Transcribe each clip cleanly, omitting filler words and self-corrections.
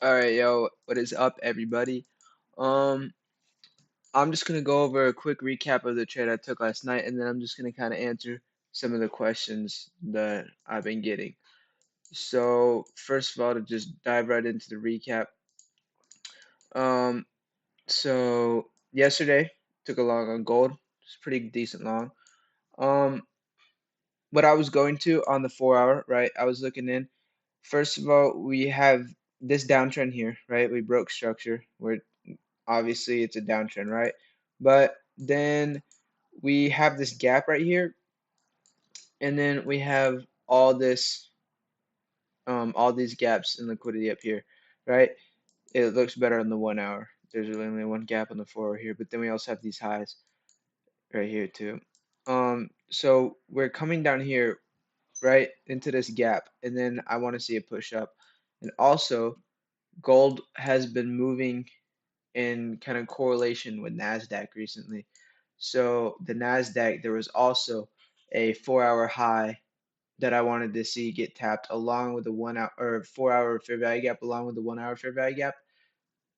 All right, yo, what is up, everybody? Um, I'm just gonna go over a quick recap of the trade I took last night, and then I'm just gonna kind of answer some of the questions that I've been getting. So, first of all, to just dive right into the recap. Um, so yesterday took a long on gold. It's pretty decent long. Um, what I was going to on the 4 hour, right? I was looking in. First of all, we have this downtrend here, right? We broke structure. We're obviously it's a downtrend, right? But then we have this gap right here, and then we have all these gaps in liquidity up here, right? It looks better on the 1 hour. There's really only one gap on the 4 hour here, but then we also have these highs right here too. So we're coming down here, right, into this gap, and then I want to see a push up. And also, gold has been moving in kind of correlation with Nasdaq recently. So the Nasdaq, there was also a 4 hour high that I wanted to see get tapped along with the 1 hour or 4 hour fair value gap, along with the 1 hour fair value gap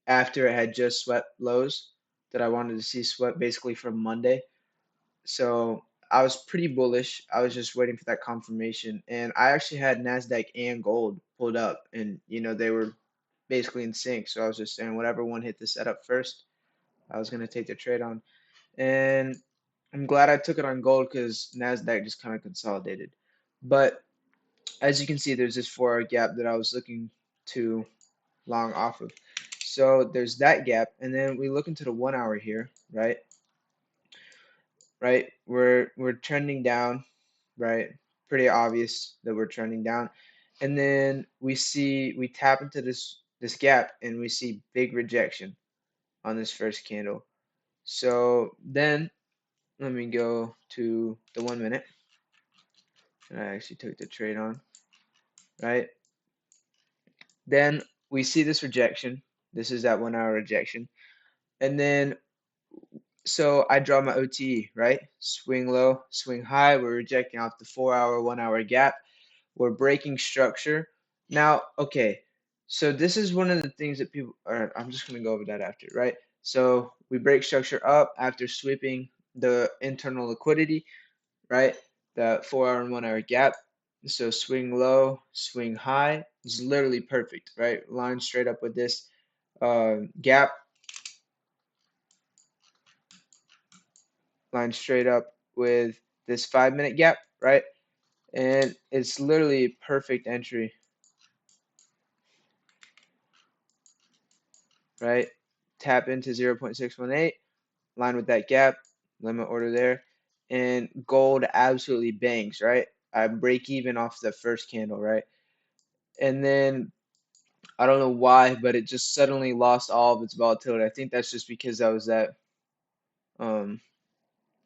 after it had just swept lows that I wanted to see swept basically from Monday. So I was pretty bullish. I was just waiting for that confirmation. And I actually had Nasdaq and gold pulled up, and they were basically in sync. So I was just saying whatever one hit the setup first, I was gonna take the trade on. And I'm glad I took it on gold because Nasdaq just kind of consolidated. But as you can see, there's this 4 hour gap that I was looking to long off of. So there's that gap, and then we look into the 1 hour here, right? Right, we're trending down, right? Pretty obvious that we're trending down. And then we tap into this gap and we see big rejection on this first candle. So then let me go to the 1 minute. And I actually took the trade on, right? Then we see this rejection. This is that 1 hour rejection. And then, so I draw my OTE, right? Swing low, swing high. We're rejecting off the 4 hour, 1 hour gap. We're breaking structure. Now, okay, so this is one of the things that people are, I'm just going to go over that after, right? So we break structure up after sweeping the internal liquidity, right? The 4 hour and 1 hour gap. So swing low, swing high is literally perfect, right? Line straight up with this gap, line straight up with this 5 minute gap, right? And it's literally perfect entry, right? Tap into 0.618, line with that gap, limit order there, and gold absolutely bangs, right? I break even off the first candle, right? And then I don't know why, but it just suddenly lost all of its volatility. I think that's just because that was that um,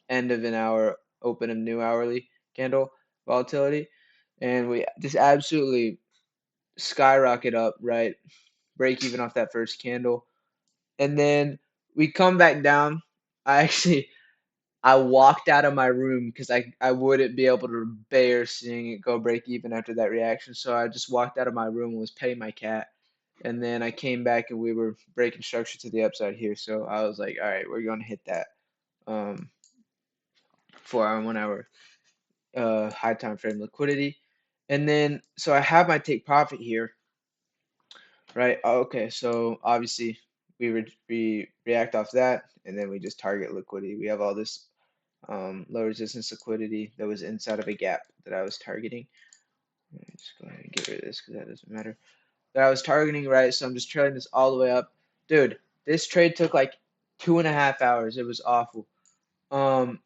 end of an hour, open of new hourly candle volatility. And we just absolutely skyrocket up, right? Break even off that first candle. And then we come back down. I actually I walked out of my room because I wouldn't be able to bear seeing it go break even after that reaction. So I just walked out of my room and was petting my cat. And then I came back and we were breaking structure to the upside here. So I was like, all right, we're going to hit that um, 4 hour, 1 hour high time frame liquidity. And then, so I have my take profit here, right? Okay, so obviously we react off that and then we just target liquidity. We have all this low resistance liquidity that was inside of a gap that I was targeting. Let me just go ahead and get rid of this because that doesn't matter. That I was targeting, right? So I'm just trailing this all the way up. Dude, this trade took like 2.5 hours. It was awful. Um,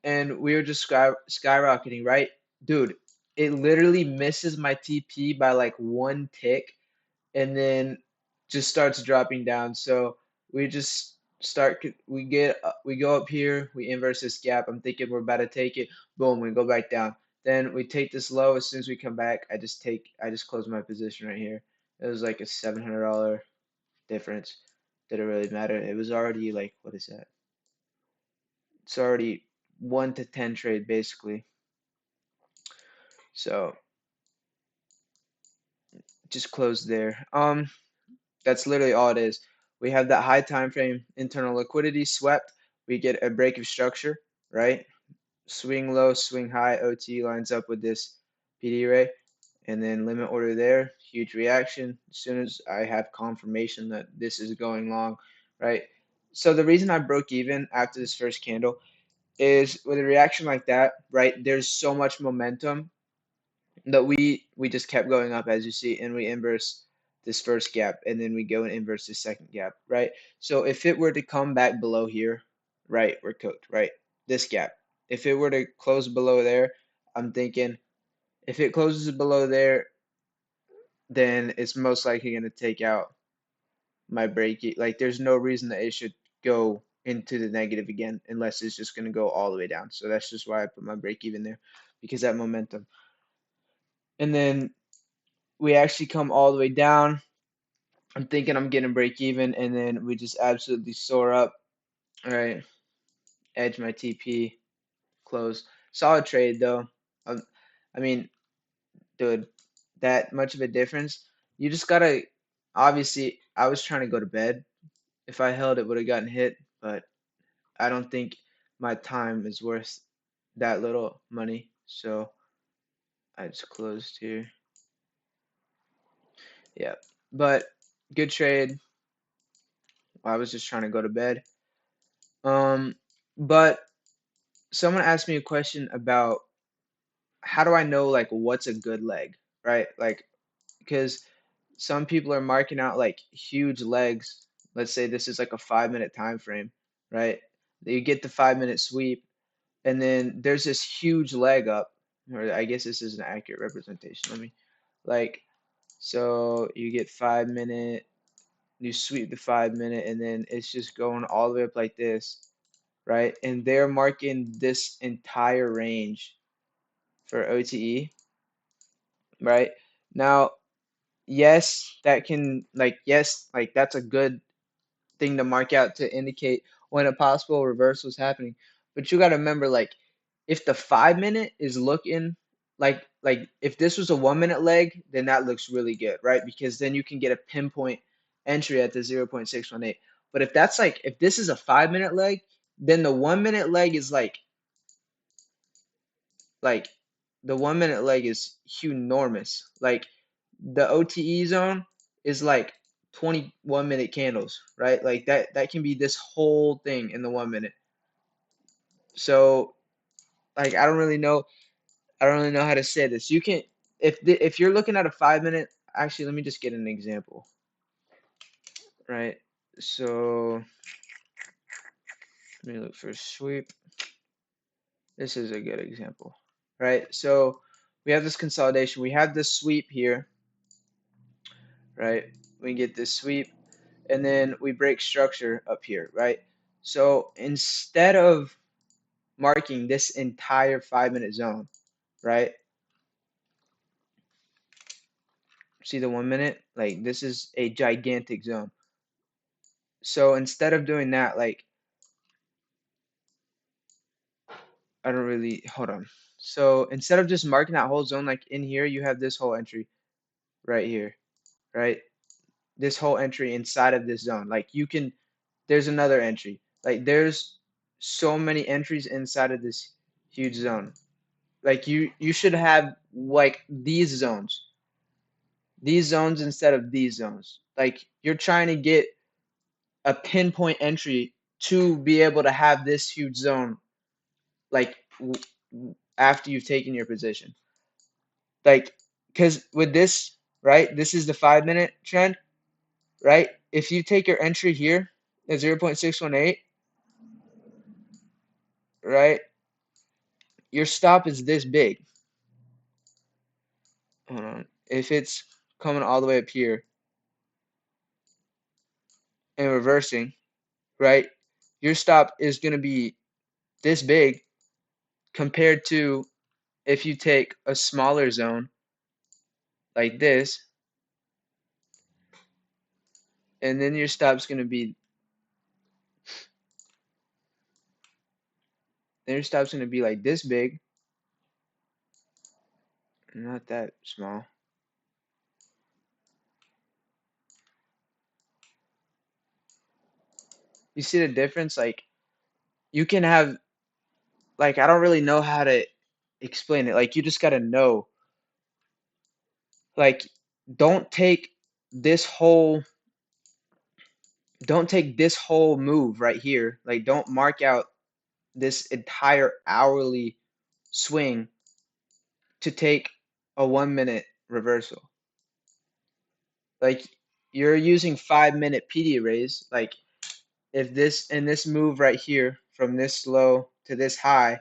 and we were just skyrocketing, right? Dude, it literally misses my TP by like one tick and then just starts dropping down. So we just we go up here, we inverse this gap. I'm thinking we're about to take it. Boom, we go back down. Then we take this low. As soon as we come back, I just close my position right here. It was like a $700 difference. Didn't really matter. It was already like, what is that? It's already 1 to 10 trade basically. So just close there. That's literally all it is. We have that high time frame internal liquidity swept. We get a break of structure, right? Swing low, swing high, OT lines up with this PD ray, and then limit order there, huge reaction. As soon as I have confirmation that this is going long, right? So the reason I broke even after this first candle is with a reaction like that, right? There's so much momentum that we just kept going up as you see, and we inverse this first gap, and then we go and inverse this second gap, right? So if it were to come back below here, right, we're cooked, right? This gap. If it were to close below there, I'm thinking if it closes below there, then it's most likely going to take out my break. Like there's no reason that it should go into the negative again unless it's just going to go all the way down. So that's just why I put my break even there because that momentum. And then we actually come all the way down. I'm thinking I'm getting break even, and then we just absolutely soar up. All right, edge my TP, close. Solid trade though. Um, I mean, dude, that much of a difference. You just gotta. Obviously, I was trying to go to bed. If I held, it would have gotten hit, but I don't think my time is worth that little money. So I just closed here. Yeah, but good trade. I was just trying to go to bed. Um, but someone asked me a question about how do I know like what's a good leg, right? Like because some people are marking out like huge legs. Let's say this is like a 5 minute time frame, right? You get the 5 minute sweep, and then there's this huge leg up, or I guess this is an accurate representation. Let me like so you get 5 minute, you sweep the 5 minute, and then it's just going all the way up like this, right? And they're marking this entire range for OTE, right? Now, yes, that can yes, like that's a good thing to mark out to indicate when a possible reversal is happening. But you got to remember, like, if the 5 minute is looking like if this was a 1 minute leg, then that looks really good, right? Because then you can get a pinpoint entry at the 0.618. But if that's like if this is a 5 minute leg, then the 1 minute leg is like the 1 minute leg is enormous. Like the OTE zone is like 21 minute candles, right? Like that can be this whole thing in the 1 minute. So like I don't really know how to say this. You can if you're looking at a 5 minute, actually let me just get an example, right? So let me look for sweep. This is a good example, right? So we have this consolidation. We have this sweep here, right? We get this sweep, and then we break structure up here, right? So instead of marking this entire 5 minute zone, right? See the 1 minute? Like this is a gigantic zone. So instead of doing that, like I don't really hold on. So instead of just marking that whole zone, like in here, you have this whole entry right here, right? This whole entry inside of this zone. Like you can, there's another entry. Like there's so many entries inside of this huge zone. Like you should have like these zones instead of these zones. Like you're trying to get a pinpoint entry to be able to have this huge zone like after you've taken your position. Like because with this, right? This is the 5 minute trend, right? If you take your entry here at 0.618, right? Your stop is this big. If it's coming all the way up here and reversing, right? Your stop is going to be this big compared to if you take a smaller zone like this, and then your stop's going to be then your stop's going to be like this big, not that small. You see the difference? Like you can have like I don't really know how to explain it. Like you just gotta know. Like don't take this whole don't take this whole move right here. Like don't mark out this entire hourly swing to take a 1 minute reversal. Like you're using 5 minute PD arrays. Like if this in this move right here from this low to this high,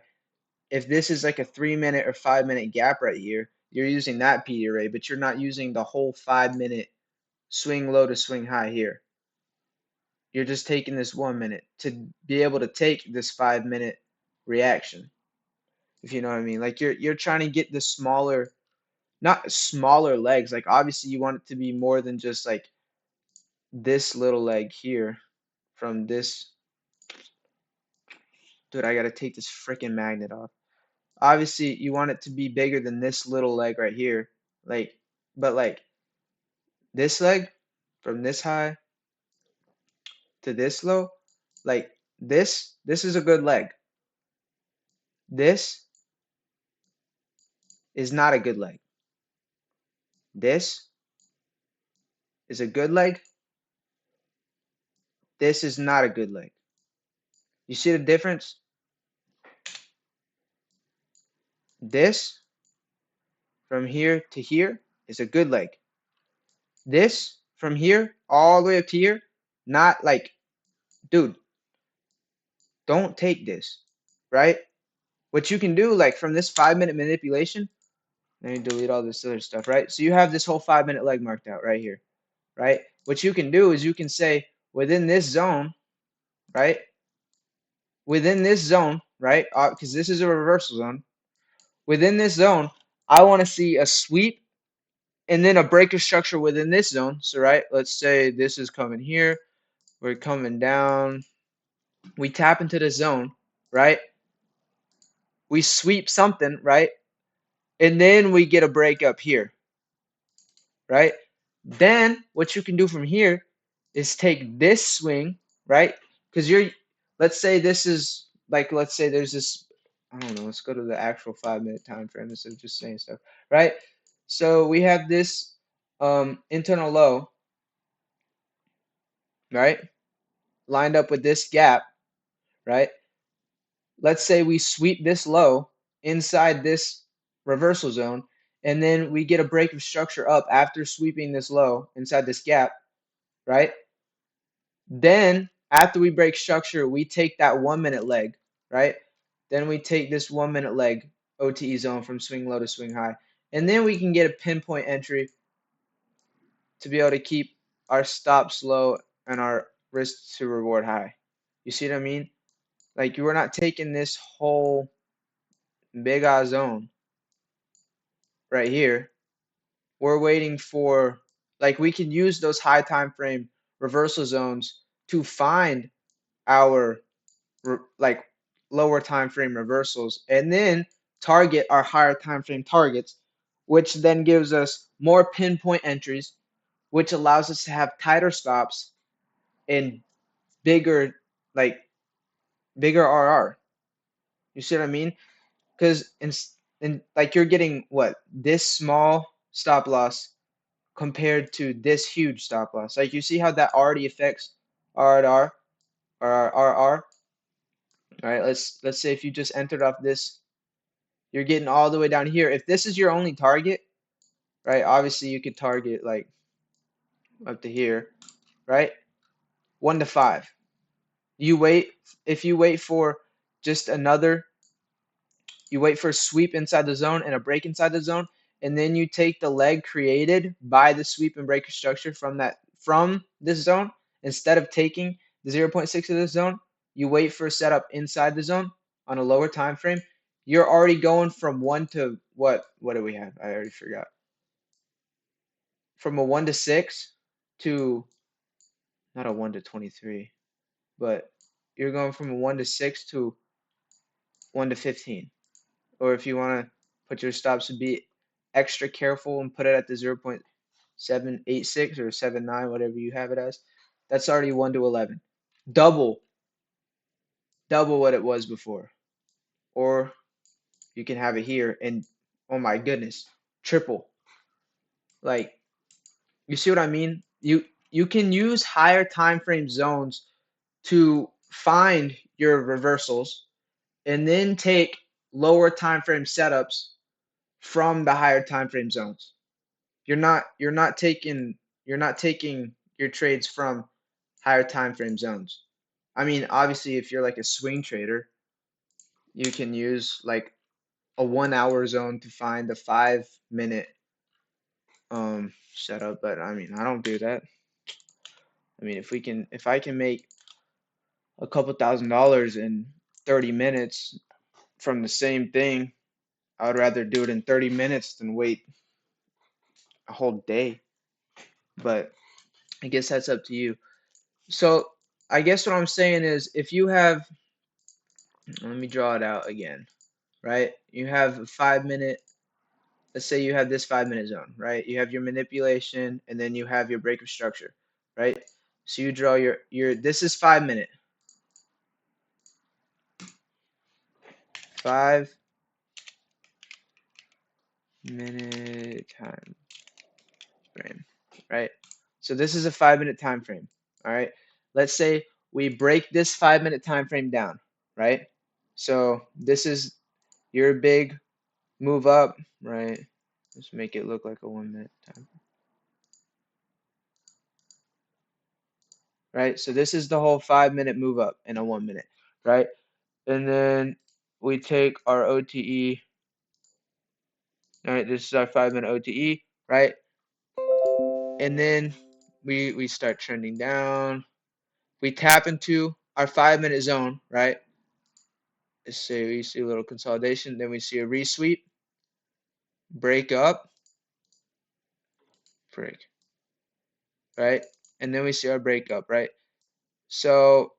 if this is like a 3 minute or 5 minute gap right here, you're using that PD array, but you're not using the whole 5 minute swing low to swing high here. You're just taking this 1 minute to be able to take this 5 minute reaction, if you know what I mean. Like you're trying to get the smaller, not smaller legs. Like obviously you want it to be more than just like this little leg here from this. Dude, I gotta take this freaking magnet off. Obviously you want it to be bigger than this little leg right here. Like, but like this leg from this high to this low, like this is a good leg. This is not a good leg. This is a good leg. This is not a good leg. You see the difference? This from here to here is a good leg. This from here all the way up to here, not like, dude, don't take this, right? What you can do, like from this 5 minute manipulation, let me delete all this other stuff, right? So you have this whole 5 minute leg marked out right here, right? What you can do is you can say within this zone, right? Within this zone, right? Because this is a reversal zone. Within this zone, I want to see a sweep and then a breaker structure within this zone. So, right, let's say this is coming here. We're coming down. We tap into the zone, right? We sweep something, right? And then we get a break up here, right? Then what you can do from here is take this swing, right? Because let's say this is like, let's say there's this, I don't know, let's go to the actual 5 minute time frame instead of just saying stuff, right? So we have this internal low, right? Lined up with this gap, right? Let's say we sweep this low inside this reversal zone, and then we get a break of structure up after sweeping this low inside this gap, right? Then after we break structure, we take that 1 minute leg, right? Then we take this 1 minute leg OTE zone from swing low to swing high. And then we can get a pinpoint entry to be able to keep our stops low and our risk to reward high. You see what I mean? Like you are not taking this whole big ass zone right here. We're waiting for, like, we can use those high time frame reversal zones to find our like lower time frame reversals and then target our higher time frame targets, which then gives us more pinpoint entries, which allows us to have tighter stops and bigger, like bigger RR. You see what I mean? Because in like you're getting what, this small stop loss compared to this huge stop loss. Like you see how that already affects R or RR. All right, let's say if you just entered off this, you're getting all the way down here. If this is your only target, right? Obviously you could target like up to here, right? 1 to 5. You wait, if you wait for just another, you wait for a sweep inside the zone and a break inside the zone, and then you take the leg created by the sweep and breaker structure from this zone. Instead of taking the 0.6 of this zone, you wait for a setup inside the zone on a lower time frame. You're already going from one to what do we have? I already forgot. From a 1 to 6 to, not a 1 to 23, but you're going from a 1 to 6 to 1 to 15. Or if you want to put your stops to be extra careful and put it at the 0.786 or 79, whatever you have it as, that's already 1 to 11. double double what it was before. Or you can have it here and oh my goodness, triple. Like you see what I mean? You can use higher time frame zones to find your reversals and then take lower time frame setups from the higher time frame zones. You're not taking your trades from higher time frame zones. I mean, obviously if you're like a swing trader, you can use like a 1 hour zone to find a 5 minute setup, but I mean, I don't do that. I mean, if I can make a couple $1,000s in 30 minutes from the same thing, I would rather do it in 30 minutes than wait a whole day. But I guess that's up to you. So I guess what I'm saying is if you have, let me draw it out again, right? You have a 5 minute, let's say you have this 5 minute zone, right? You have your manipulation and then you have your break of structure, right? So you draw your this is 5 minute, 5 minute time frame, right? So this is a 5 minute time frame, all right? Let's say we break this 5 minute time frame down, right? So this is your big move up, right? Let's make it look like a 1 minute time, right? So this is the whole 5 minute move up in a 1 minute, right? And then we take our OTE, all right? This is our 5 minute OTE, right? And then we start trending down. We tap into our 5 minute zone, right? Let's say we see a little consolidation, then we see a resweep, break up, break, right? And then we see our break up, right? So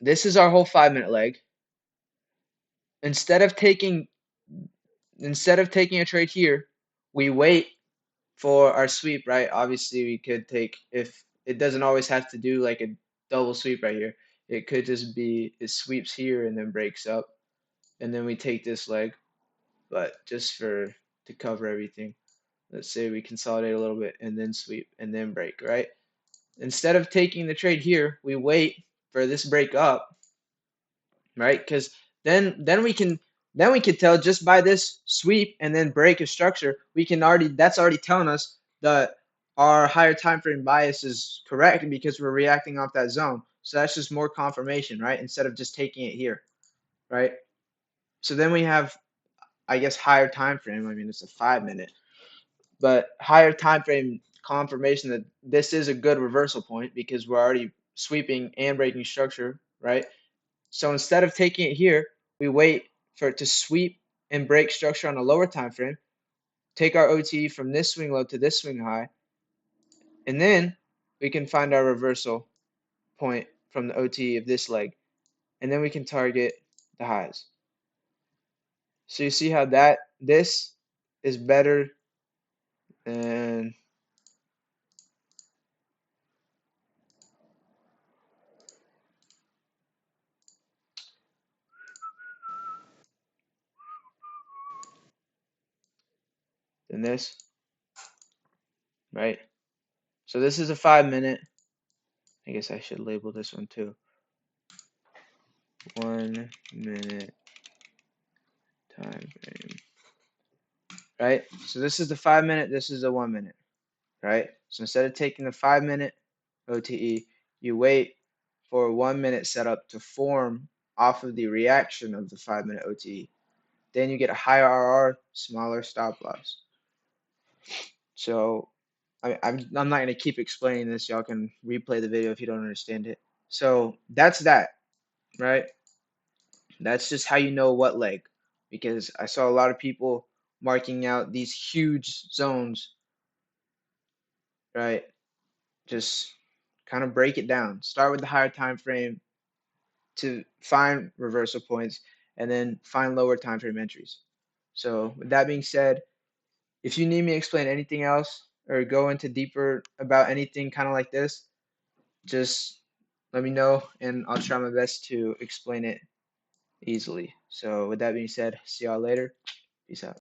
this is our whole 5 minute leg. Instead of taking a trade here, we wait for our sweep, right? Obviously, we could take, if it doesn't always have to do like a double sweep right here. It could just be it sweeps here and then breaks up, and then we take this leg. But just for to cover everything, let's say we consolidate a little bit and then sweep and then break, right? Instead of taking the trade here, we wait for this break up, right? Because then we can tell just by this sweep and then break of structure, we can already that's already telling us that our higher time frame bias is correct because we're reacting off that zone. So that's just more confirmation, right? Instead of just taking it here, right? So then we have, I guess, higher time frame. I mean, it's a 5 minute, but higher time frame confirmation that this is a good reversal point because we're already sweeping and breaking structure, right? So instead of taking it here, we wait for it to sweep and break structure on a lower time frame, take our OTE from this swing low to this swing high, and then we can find our reversal point from the OTE of this leg, and then we can target the highs. So you see how this is better than this, right? So this is a 5 minute. I guess I should label this one too. 1 minute time frame, right? So this is the 5 minute, this is the 1 minute, right? So instead of taking the 5 minute OTE, you wait for a 1 minute setup to form off of the reaction of the 5 minute OTE. Then you get a higher RR, smaller stop loss. So I'm not going to keep explaining this. Y'all can replay the video if you don't understand it. So that's that, right? That's just how you know what leg. Because I saw a lot of people marking out these huge zones, right? Just kind of break it down. Start with the higher time frame to find reversal points and then find lower time frame entries. So with that being said, if you need me to explain anything else or go into deeper about anything kind of like this, just let me know and I'll try my best to explain it easily. So with that being said, see y'all later. Peace out.